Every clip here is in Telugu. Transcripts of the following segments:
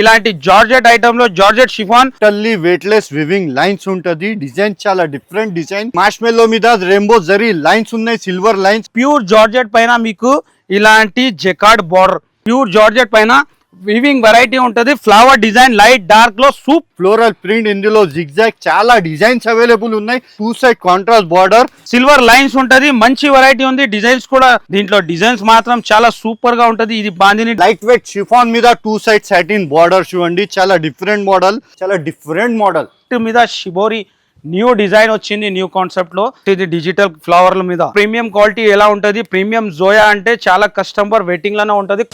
ఇలాంటి జార్జెట్ ఐటమ్ లో georgette chiffon totally weightless weaving lines ఉంటది. డిజైన్ చాలా డిఫరెంట్ డిజైన్. మార్ష్మెల్లో మీద రెయిన్బో జరీ లైన్స్ ఉన్నాయి, సిల్వర్ లైన్స్. ప్యూర్ జార్జెట్ పైన మీకు ఇలాంటి జెకార్డ్ బార్డర్, ప్యూర్ జార్జెట్ పైన వివింగ్ వెరైటీ ఉంటది. ఫ్లవర్ డిజైన్ లైట్ డార్క్ లో సూప్ ఫ్లోరల్ ప్రింట్, ఇందులో జిగ్జాగ్ చాలా డిజైన్స్ అవైలబుల్ ఉన్నాయి. 2 side contrast border, silver lines ఉంటది. మంచి వెరైటీ ఉంది. డిజైన్స్ కూడా దీంట్లో డిజైన్స్ మాత్రం చాలా సూపర్ గా ఉంటది. ఇది బాందిని లైట్ వెయిట్ షిఫాన్ మీద 2 సైడ్ సాటిన్ బార్డర్ చూడండి. చాలా డిఫరెంట్ మోడల్, చాలా డిఫరెంట్ మోడల్ మీద షిబోరి న్యూ డిజైన్ వచ్చింది, న్యూ కాన్సెప్ట్ లో. ఇది డిజిటల్ ఫ్లవర్ల మీద ప్రీమియం క్వాలిటీ ఎలా ఉంటది. ప్రీమియం జోయా అంటే చాలా కస్టమర్ వెయిటింగ్ లోనే ఉంటది.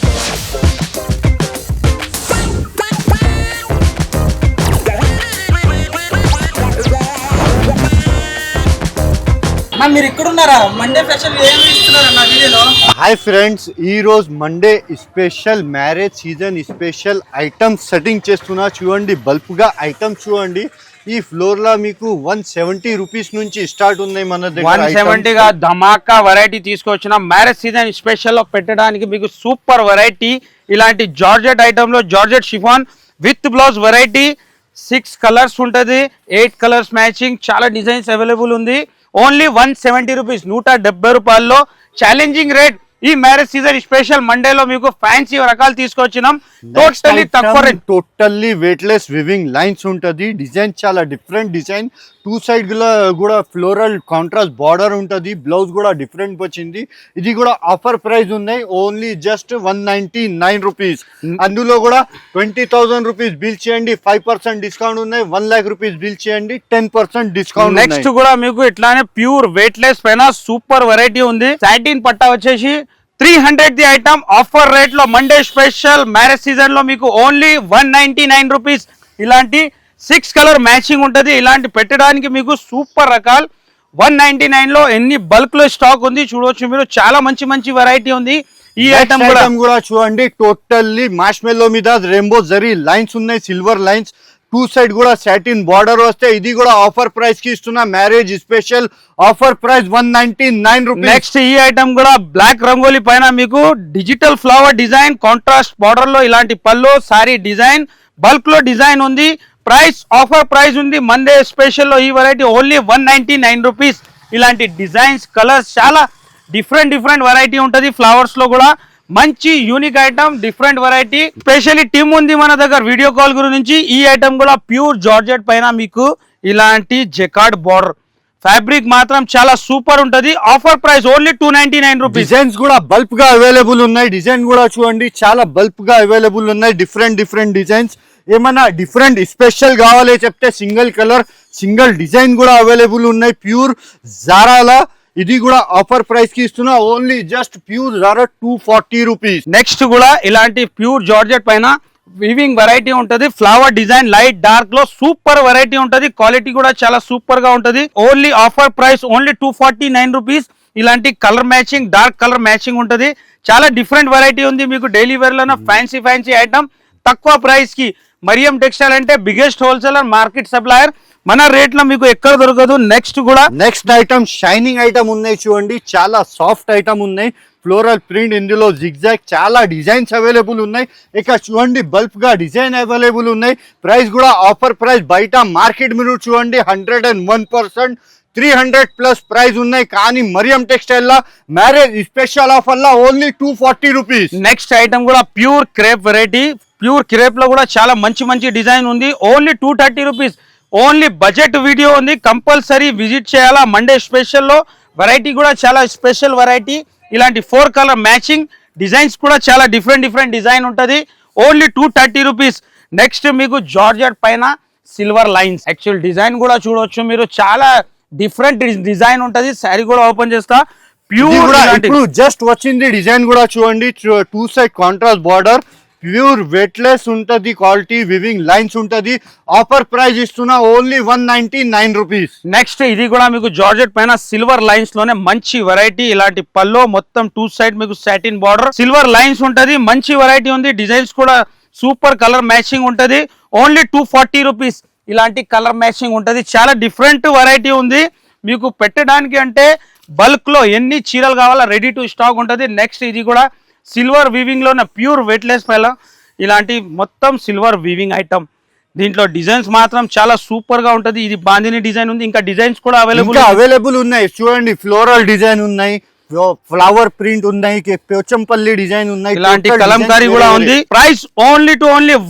మీరు ఇక్కడ ఉన్నారా? మండే స్పెషల్ ఏమి ఇస్తున్నారు నా వీడియోలో? హాయ్ ఫ్రెండ్స్, ఈ రోజు Monday special marriage season special items setting చేస్తున్నా. చూడండి బల్క్ గా ఐటమ్స్ చూడండి. ఈ ఫ్లోర్ లో మీకు 170 రూపీస్ నుంచి స్టార్ట్ ఉన్నాయి మన దగ్గర. 170 గా ధమాకా వెరైటీ తీసుకొచ్చిన మ్యారేజ్ సీజన్ స్పెషల్ లో పెట్టడానికి మీకు సూపర్ వెరైటీ. ఇలాంటి జార్జెట్ ఐటమ్ లో georgette chiffon with blouse variety. 6 colours ఉంటది, 8 కలర్స్ మ్యాచింగ్. చాలా డిజైన్స్ అవైలబుల్ ఉంది. ఓన్లీ 170 రూపీస్, 170 రూపాయల్లో ఛాలెంజింగ్ రేట్. ఈ మ్యారేజ్ సీజన్ స్పెషల్ మండేలో మీకు ఫ్యాన్సీ రకాలు తీసుకొచ్చినాం. టోటల్లీ తక్కువ rate, totally weightless weaving lines ఉంటది. డిజైన్ చాలా డిఫరెంట్ డిజైన్. 2 సైడ్ కూడా ఫ్లోరల్ కాంట్రాస్ట్ బార్డర్ ఉంటది. బ్లౌజ్ కూడా డిఫరెంట్ వచ్చింది. ఇది కూడా ఆఫర్ ప్రైస్ ఉన్నాయి. Only just 199 rupees. అందులో కూడా 20,000 రూపీస్ బిల్ చేయండి, 5% డిస్కౌంట్ ఉన్నాయి. 1 lakh రూపీస్ బిల్ చేయండి, 10% డిస్కౌంట్. నెక్స్ట్ కూడా మీకు ఇట్లానే ప్యూర్ వెయిట్లెస్ పైన సూపర్ వెరైటీ ఉంది. సాటిన్ పట్టా వచ్చేసి 300 ది ఐటమ్ ఆఫర్ రేట్ లో మండే స్పెషల్ మ్యారేజ్ సీజన్ లో మీకు ఓన్లీ 199 రూపీస్. ఇలాంటి 6 కలర్ మ్యాచింగ్ ఉంటది. ఇలాంటి పెట్టడానికి మీకు సూపర్ రకాలు 199 లో ఎన్ని బల్క్ లో స్టాక్ ఉంది చూడవచ్చు మీరు. చాలా మంచి మంచి వెరైటీ ఉంది. ఈ ఐటమ్ కూడా చూడండి. టోటల్లీ మార్ష్మెల్లో మీద రెయిన్బో జరీ లైన్స్ ఉన్నాయి, సిల్వర్ లైన్స్. 2 సైడ్ కూడా సాటిన్ బార్డర్ వస్తే ఇది కూడా ఆఫర్ ప్రైస్ కి ఇస్తున్నా. Marriage special offer price 199 rupees. Next ఈ ఐటమ్ కూడా బ్లాక్ రంగోలీ పైన మీకు digital flower design, contrast border లో ఇలాంటి పల్లో సారీ డిజైన్, బల్క్ లో డిజైన్ ఉంది. ప్రైస్ ఆఫర్ ప్రైస్ ఉంది. మండే స్పెషల్ లో ఈ వెరైటీ ఓన్లీ 199 రూపీస్. ఇలాంటి డిజైన్స్, కలర్స్ చాలా డిఫరెంట్ వెరైటీ ఉంటది. ఫ్లవర్స్ లో కూడా మంచి unique item, different variety. Specially team ఉంది మన దగ్గర వీడియో కాల్ గురించి. ఈ ఐటమ్ కూడా ప్యూర్ జార్జెట్ పైన మీకు ఇలాంటి జెకార్డ్ బార్డర్ ఫ్యాబ్రిక్ మాత్రం చాలా సూపర్ ఉంటది. Offer price only 299 rupees. Designs కూడా బల్క్ గా అవైలబుల్ ఉన్నాయి. డిజైన్ కూడా చూడండి, చాలా బల్క్ గా అవైలబుల్ ఉన్నాయి. Different designs. ఏమన్నా డిఫరెంట్ స్పెషల్ కావాలి చెప్తే సింగిల్ కలర్, సింగిల్ డిజైన్ కూడా అవైలబుల్ ఉన్నాయి. ప్యూర్ జారాలా ఇది కూడా ఆఫర్ ప్రైస్ కి ఇస్తున్నా. Only just pure Zara 240 rupees. Next కూడా ఇలాంటి ప్యూర్ జార్జెట్ పైన వివింగ్ వెరైటీ ఉంటది. ఫ్లవర్ డిజైన్ లైట్ డార్క్ లో సూపర్ వెరైటీ ఉంటది. క్వాలిటీ కూడా చాలా సూపర్ గా ఉంటది. Only offer price only 249 rupees. ఇలాంటి colour matching, dark colour matching ఉంటది. చాలా డిఫరెంట్ వెరైటీ ఉంది. మీకు డైలీ వేర్ లో ఫ్యాన్సీ ఐటమ్ తక్కువ ప్రైస్ కి. మరియం టెక్స్టైల్ అంటే బిగ్గెస్ట్ హోల్సేలర్, మార్కెట్ సప్లయర్. మన రేట్ లో మీకు ఎక్కడ దొరకదు. నెక్స్ట్ ఐటమ్ షైనింగ్ ఐటమ్ ఉన్నాయి చూడండి. చాలా సాఫ్ట్ ఐటమ్ ఉన్నాయి. ఫ్లోరల్ ప్రింట్, ఇందులో జిగ్జాగ్ చాలా డిజైన్స్ అవైలబుల్ ఉన్నాయి. ఇక చూడండి బల్క్ గా డిజైన్ అవైలబుల్ ఉన్నాయి. ప్రైస్ కూడా ఆఫర్ ప్రైస్. బయట మార్కెట్ మీరు చూడండి 101%, 300+ ప్రైస్ ఉన్నాయి. కానీ మరియం టెక్స్టైల్ లా మ్యారేజ్ స్పెషల్ ఆఫర్ లా ఓన్లీ 240 రూపీస్. నెక్స్ట్ ఐటమ్ కూడా pure crepe variety. Pure crepe లో కూడా చాలా మంచి డిజైన్ ఉంది. Only 230 rupees. Only budget video ఉంది, కంపల్సరీ విజిట్ చేయాలా. మండే స్పెషల్ లో వెరైటీ కూడా చాలా స్పెషల్ వెరైటీ. ఇలాంటి 4 కలర్ మ్యాచింగ్ డిజైన్స్ కూడా చాలా డిఫరెంట్ డిజైన్ ఉంటది. Only 230 rupees. నెక్స్ట్ మీకు జార్జెట్ పైన సిల్వర్ లైన్స్. యాక్చువల్ డిజైన్ కూడా చూడవచ్చు మీరు. చాలా డిఫరెంట్ డిజైన్ ఉంటది. శారీ కూడా ఓపెన్ చేస్తా. ప్యూర్ ఇప్పుడు జస్ట్ వచ్చింది డిజైన్ కూడా చూడండి. 2 side contrast border, pure weightless ఉంటది. క్వాలిటీ వివింగ్ లైన్స్ ఉంటది. ఆఫర్ ప్రైస్ ఇస్తున్నా ఓన్లీ 199 రూపీస్. నెక్స్ట్ ఇది కూడా మీకు జార్జెట్ పైన సిల్వర్ లైన్స్ లోనే మంచి వెరైటీ. ఇలాంటి పల్లో మొత్తం 2 సైడ్ మీకు సాటిన్ బార్డర్, సిల్వర్ లైన్స్ ఉంటది. మంచి వెరైటీ ఉంది. డిజైన్స్ కూడా సూపర్ కలర్ మ్యాచింగ్ ఉంటది. Only 240 rupees. ఇలాంటి కలర్ మ్యాచింగ్ ఉంటది. చాలా డిఫరెంట్ వెరైటీ ఉంది. మీకు పెట్టడానికి అంటే బల్క్ లో ఎన్ని చీరలు కావాలా రెడీ టు స్టాక్ ఉంటది. నెక్స్ట్ ఇది కూడా సిల్వర్ వీవింగ్ లో ప్యూర్ వెయిట్లెస్ పైన ఇలాంటి మొత్తం సిల్వర్ వీవింగ్ ఐటమ్. దీంట్లో డిజైన్స్ మాత్రం చాలా సూపర్ గా ఉంటది. ఇది బాందిని డిజైన్ ఉంది, ఇంకా డిజైన్స్ కూడా అవైలబుల్ ఉన్నాయి. చూడండి, ఫ్లోరల్ డిజైన్ ఉన్నాయి, ఫ్లవర్ ప్రింట్ ఉన్నాయి, పోచంపల్లి డిజైన్ ఉన్నాయి, ఇలాంటి కలంకారీ కూడా ఉంది. Price only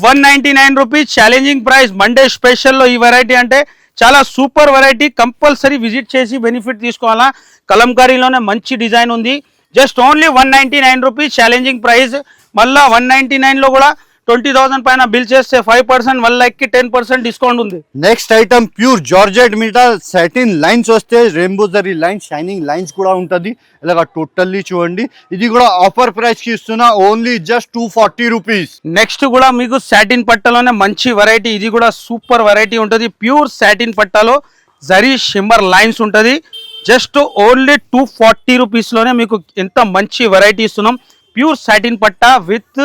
199 rupees. Challenging price. Monday special లో ఈ వెరైటీ అంటే చాలా సూపర్ వెరైటీ. కంపల్సరీ విజిట్ చేసి బెనిఫిట్ తీసుకోవాలా. కలంకారీలోనే మంచి డిజైన్ ఉంది. Just only 199 rupees challenging price. మళ్ళా 199 లో కూడా 20,000 పైన బిల్ చేస్తే 5% 1 lakh కి 10% డిస్కౌంట్ ఉంది. నెక్స్ట్ ఐటమ్ ప్యూర్ జార్జెట్ మీద సాటిన్ లైన్స్ వస్తే rainbow zari lines, shining lines కూడా ఉంటది. ఇలాగా టోటల్లీ చూడండి. ఇది కూడా ఆఫర్ ప్రైస్ కి ఇస్తున్నా, ఓన్లీ జస్ట్ 240 రూపీస్. నెక్స్ట్ కూడా మీకు సాటిన్ పట్టాలోనే మంచి వెరైటీ. ఇది కూడా సూపర్ వెరైటీ ఉంటది. ప్యూర్ సాటిన్ పట్టాలో జరీ షిమ్మర్ లైన్స్ ఉంటది. జస్ట్ ఓన్లీ 240 రూపీస్ లోనే మీకు ఎంత మంచి వెరైటీ ఇస్తున్నాం. ప్యూర్ సాటిన్ పట్టా విత్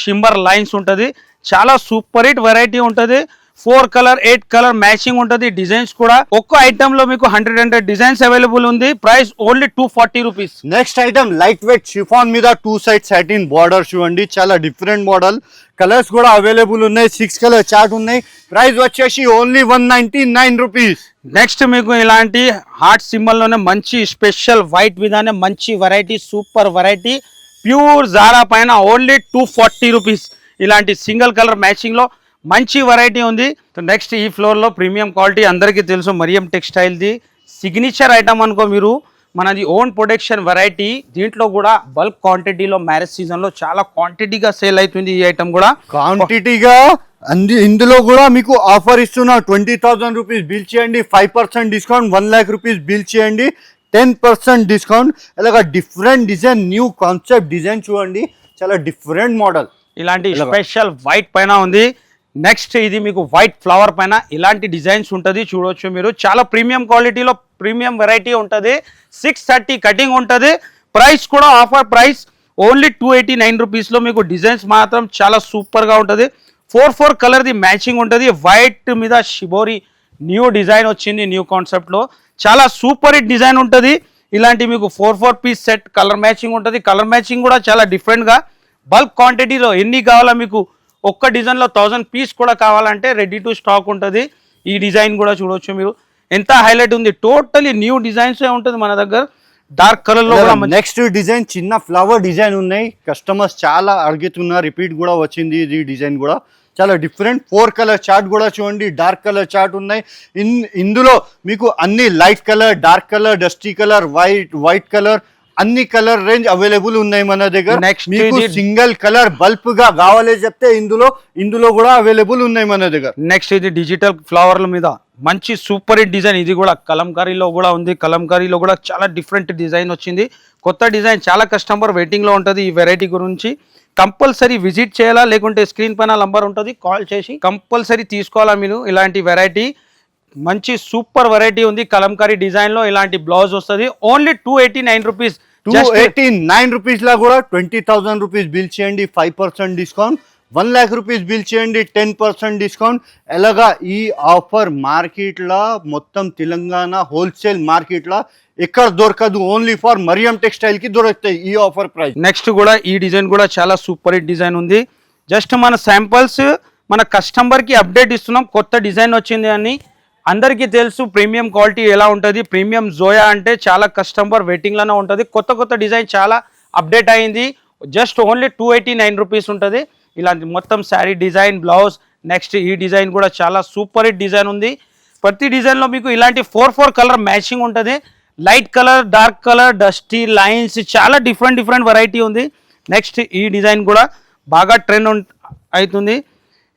షిమ్మర్ లైన్స్ ఉంటుంది. చాలా సూపర్ హిట్ వెరైటీ ఉంటుంది. 4 కలర్ 8 కలర్ మ్యాచింగ్ ఉంటుంది. డిజైన్స్ కూడా ఒక్క ఐటమ్ లో మీకు 100 డిజైన్స్ అవైలబుల్ ఉంది. Price only 240 rupees. Next item light weight chiffon మీద 2 సైడ్ సాటిన్ బార్డర్ చూడండి. చాలా డిఫరెంట్ మోడల్. కలర్స్ కూడా అవైలబుల్ ఉన్నాయి. 6 కలర్ చార్ట్ ఉన్నాయి. ప్రైస్ వచ్చేసి ఓన్లీ 199 రూపీస్. నెక్స్ట్ మీకు ఇలాంటి హార్ట్ సింబల్ లోనే మంచి స్పెషల్ వైట్ విధానే మంచి variety, super variety. Pure Zara పైన ఓన్లీ 240 రూపీస్. ఇలాంటి సింగిల్ కలర్ మ్యాచింగ్ లో మంచి వెరైటీ ఉంది. నెక్స్ట్ ఈ ఫ్లోర్ లో ప్రీమియం క్వాలిటీ అందరికీ తెలుసు, మరియం టెక్స్టైల్ ది సిగ్నేచర్ ఐటమ్ అనుకో మీరు. మనది ఓన్ ప్రొడక్షన్ వెరైటీ. దీంట్లో కూడా బల్క్ క్వాంటిటీలో మ్యారేజ్ సీజన్ లో చాలా క్వాంటిటీగా సేల్ అవుతుంది. ఈ ఐటమ్ కూడా క్వాంటిటీగా ఇందులో కూడా మీకు ఆఫర్ ఇస్తున్నా. 20,000 రూపీస్ బిల్ చేయండి, 5% డిస్కౌంట్. 1 lakh రూపీస్ బిల్ చేయండి, 10% డిస్కౌంట్. ఇలాగా different design, new concept design చూడండి. చాలా డిఫరెంట్ మోడల్. ఇలాంటి స్పెషల్ వైట్ పైన ఉంది. నెక్స్ట్ ఇది మీకు వైట్ ఫ్లవర్ పైన ఇలాంటి డిజైన్స్ ఉంటుంది. చూడవచ్చు మీరు. చాలా ప్రీమియం క్వాలిటీలో ప్రీమియం వెరైటీ ఉంటుంది. 630 కటింగ్ ఉంటుంది. ప్రైస్ కూడా ఆఫర్ ప్రైస్ ఓన్లీ 289 రూపీస్లో మీకు డిజైన్స్ మాత్రం చాలా సూపర్గా ఉంటుంది. 4 కలర్ది మ్యాచింగ్ ఉంటుంది. వైట్ మీద షిబోరి న్యూ డిజైన్ వచ్చింది. న్యూ కాన్సెప్ట్లో చాలా సూపర్ హిట్ డిజైన్ ఉంటుంది. ఇలాంటి మీకు 4 పీస్ సెట్ కలర్ మ్యాచింగ్ ఉంటుంది. కలర్ మ్యాచింగ్ కూడా చాలా డిఫరెంట్గా బల్క్ క్వాంటిటీలో ఎన్ని కావాలా మీకు, ఒక్క డిజైన్లో 1000 పీస్ కూడా కావాలంటే రెడీ టు స్టాక్ ఉంటుంది. ఈ డిజైన్ కూడా చూడవచ్చు మీరు. ఎంత హైలైట్ ఉంది. టోటలీ న్యూ డిజైన్స్ ఉంటుంది మన దగ్గర. డార్క్ కలర్ లో కూడా నెక్స్ట్ డిజైన్ చిన్న ఫ్లవర్ డిజైన్ ఉన్నాయి. కస్టమర్స్ చాలా అడుగుతున్నారు. రిపీట్ కూడా వచ్చింది. ఇది డిజైన్ కూడా చాలా డిఫరెంట్. 4 కలర్ చార్ట్ కూడా చూడండి. డార్క్ కలర్ చార్ట్ ఉన్నాయి. ఇందులో మీకు అన్ని light colour, dark colour, dusty colour, white colour, అన్ని కలర్ రేంజ్ అవైలబుల్ ఉన్నాయి మన దగ్గర. మీకు సింగిల్ కలర్ బల్బ్ గా కావాలి చెప్తే ఇందులో కూడా అవైలబుల్ ఉన్నాయి మన దగ్గర. నెక్స్ట్ ఇది డిజిటల్ ఫ్లవర్ల మీద మంచి సూపర్ హిట్ డిజైన్. ఇది కూడా కలంకారీలో కూడా ఉంది. కలంకారీలో కూడా చాలా డిఫరెంట్ డిజైన్ వచ్చింది. కొత్త డిజైన్. చాలా కస్టమర్ వెయిటింగ్ లో ఉంటుంది ఈ వెరైటీ గురించి. కంపల్సరీ విజిట్ చేయాలా, లేకుంటే స్క్రీన్ పైన నంబర్ ఉంటుంది, కాల్ చేసి కంపల్సరీ తీసుకోవాలా మీరు. ఇలాంటి వెరైటీ మంచి సూపర్ వెరైటీ ఉంది. కలంకారీ డిజైన్ లో ఇలాంటి బ్లౌజ్ వస్తుంది. Only 289 rupees. 289 రూపీస్ లా కూడా 20,000 రూపీస్ బిల్ చేయండి, 5% డిస్కౌంట్. 1 lakh రూపీస్ బిల్ చేయండి, 10% డిస్కౌంట్. ఎలాగా ఈ ఆఫర్ మార్కెట్లో మొత్తం తెలంగాణ హోల్సేల్ మార్కెట్లో ఎక్కడ దొరకదు. ఓన్లీ ఫర్ మరియం టెక్స్టైల్ కి దొరుకుతాయి ఈ ఆఫర్ ప్రైస్. నెక్స్ట్ కూడా ఈ డిజైన్ కూడా చాలా సూపర్ హిట్ డిజైన్ ఉంది. జస్ట్ మన శాంపుల్స్ మన కస్టమర్ కి అప్డేట్ ఇస్తున్నాం. కొత్త డిజైన్ వచ్చింది అని అందరికీ తెలుసు. ప్రీమియం క్వాలిటీ ఎలా ఉంటుంది. ప్రీమియం జోయా అంటే చాలా కస్టమర్ వెయిటింగ్ లోనే ఉంటుంది. కొత్త డిజైన్ చాలా అప్డేట్ అయింది. జస్ట్ ఓన్లీ 289 రూపీస్ ఉంటుంది. ఇలాంటి మొత్తం శారీ డిజైన్, బ్లౌజ్. నెక్స్ట్ ఈ డిజైన్ కూడా చాలా సూపర్ హిట్ డిజైన్ ఉంది. ప్రతి డిజైన్లో మీకు ఇలాంటి 4 కలర్ మ్యాచింగ్ ఉంటుంది. Light colour, dark colour, dusty lines, చాలా డిఫరెంట్ వెరైటీ ఉంది. నెక్స్ట్ ఈ డిజైన్ కూడా బాగా ట్రెండ్ అవుతుంది.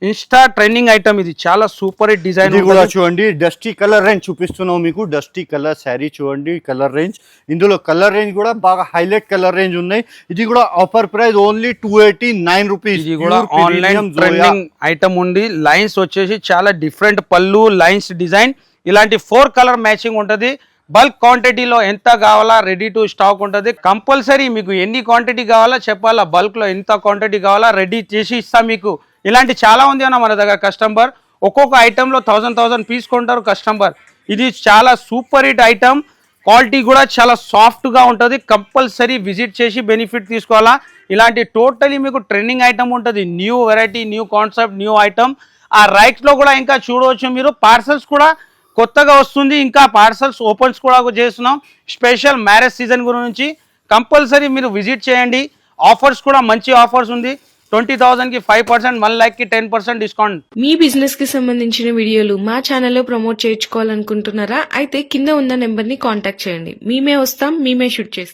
Insta trending item. ఇది చాలా సూపర్ హిట్ డిజైన్ కూడా చూడండి. డస్టీ కలర్ రేంజ్ చూపిస్తున్నాం మీకు. డస్టీ కలర్ శారీ చూడండి. కలర్ రేంజ్, ఇందులో కలర్ రేంజ్ కూడా బాగా హైలైట్ కలర్ రేంజ్ ఉన్నాయి. ఇది కూడా ఆఫర్ ప్రైస్ ఓన్లీ 289 రూపీస్. ఇది కూడా ఆన్లైన్ ట్రెండింగ్ ఐటమ్ ఉంది. లైన్స్ వచ్చేసి చాలా డిఫరెంట్ పళ్ళు, లైన్స్ డిజైన్. ఇలాంటి 4 కలర్ మ్యాచింగ్ ఉంటుంది. బల్క్ క్వాంటిటీలో ఎంత కావాలా రెడీ టు స్టాక్ ఉంటుంది. కంపల్సరీ మీకు ఎన్ని క్వాంటిటీ కావాలా చెప్పాలా. బల్క్లో ఎంత క్వాంటిటీ కావాలా రెడీ చేసి ఇస్తాం మీకు. ఇలాంటి చాలా ఉంది అన్న మన దగ్గర. కస్టమర్ ఒక్కొక్క ఐటెంలో 1000 పీస్ కొంటారు కస్టమర్. ఇది చాలా సూపర్ హిట్ ఐటమ్. క్వాలిటీ కూడా చాలా సాఫ్ట్గా ఉంటుంది. కంపల్సరీ విజిట్ చేసి బెనిఫిట్ తీసుకోవాలా. ఇలాంటి టోటలీ మీకు ట్రెండింగ్ ఐటమ్ ఉంటుంది, new variety, new concept, new item. ఆ రైట్స్లో కూడా ఇంకా చూడవచ్చు మీరు, పార్సల్స్ కూడా కొత్తగా వస్తుంది, ఇంకా పార్సల్స్ ఓపెన్స్ కూడా చేస్తున్నాం స్పెషల్ మ్యారేజ్ సీజన్ గురించి. కంపల్సరీ మీరు విజిట్ చేయండి. ఆఫర్స్ కూడా మంచి ఆఫర్స్ ఉంది. 20,000కి 5%, 1 lakh కి 10% డిస్కౌంట్. మీ బిజినెస్ కి సంబంధించిన వీడియోలు మా ఛానల్లో ప్రమోట్ చేయించుకోవాలనుకుంటున్నారా? అయితే కింద ఉన్న నెంబర్ ని కాంటాక్ట్ చేయండి. మేమే వస్తాం, మేమే షూట్ చేస్తాం.